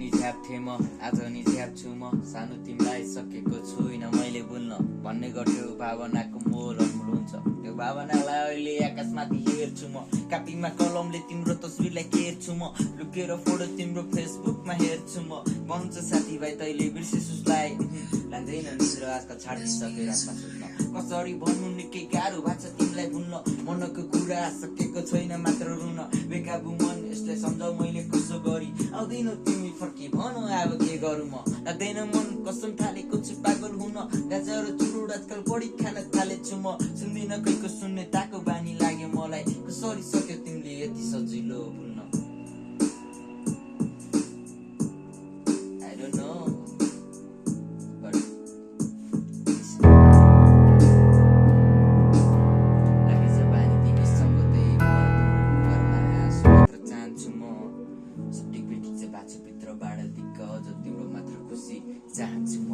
नि झ्याप्थे म आज नि झ्याप्छु म सानो तिमीलाई सकेको छुइनँ मैले भुल्न भन्ने गर्थ्यो भावनाको मोल अनमोल हुन्छ त्यो भावनालाई अहिले आकाशमाथि हेर्छु म कापीमा कलमले तिम्रो तस्बिरलाई केर्छु म लुकेर फोटो तिम्रो फेसबुकमा हेर्छु म भन्छ साथीभाइ तैँले बिर्सेस उसलाई लाग्दैन निद्रा आजकल छाडिसके रातमा सुत्न कसरी भन्नु निकै गाह्रो भएको छ तिमीलाई भुल्न मनको कुरा सकेको छैन मात्र रुन बेकाबु मन यसलाई सम्झाउ मैले कसो गरी आउँदैनौ तिमी फर्की भन अब के गरौँ म लाग्दैन मन कसम थालेको छु पागल हुन गाजा र चुरोट आजकल बढी खान थालेछु म सुन्दिन कैको सुन्ने ताको बानी लाग्यो मलाई कसरी सक्यो तिमीले यति सजिलो भुल्न I don't know but लागेछ बानी तिमीसँग त्यही घरमा हाँसो मात्र चाहन्छु म सबै पिटिन्छ बाछोभित्रबाट दिक्क अझ तिम्रो मात्र खुसी चाहन्छु म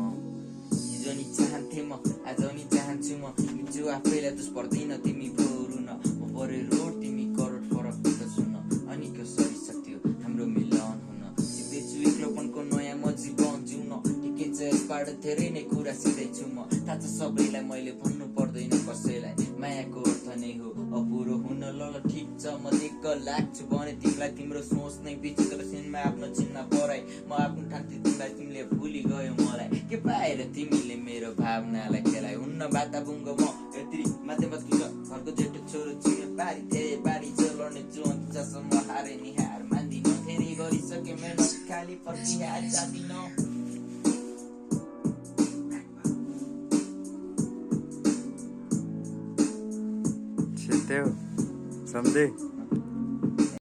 हिजो नि चाहन्थे म आज नि चाहन्छु म हिजो आफैलाई दोष पर्दैन तिमी बोरु न म परे रोड तिमी करोड फरक त सुन अनि कसरी सक्थ्यो हाम्रो मिलन हुन सिक्दैछु एक्लोपनको नयाँ म जीवन जिउन ठिकै छ यसबाट धेरै नै कुरा सिक्दैछु म थाहा छ सबैलाई मैले भन्नु पर्दैन कसैलाई मायाको अर्थ नै हो अपुरो हुन ल ठिक छ म दिक्क लाग्छु भने तिमीलाई तिम्रो सोच नै विचित्र सिनमा आफ्नो चिन्ह पराई म आफ्नो ठान्थे तिमीलाई तिमीले भुलि गयो मलाई के पाएर तिमीले मेरो भावनालाई खेलाइ हुन्न बाताबुङ्ग म यति माध्यमको घरको जेठो छोरो चिनो बारी थिए बारी चलाउने जुन जसम्म हारे नि हार मान्दिन धेरै गरिसके मेहनत खाली फर्किहार जाँदिन Entendeu? Someday.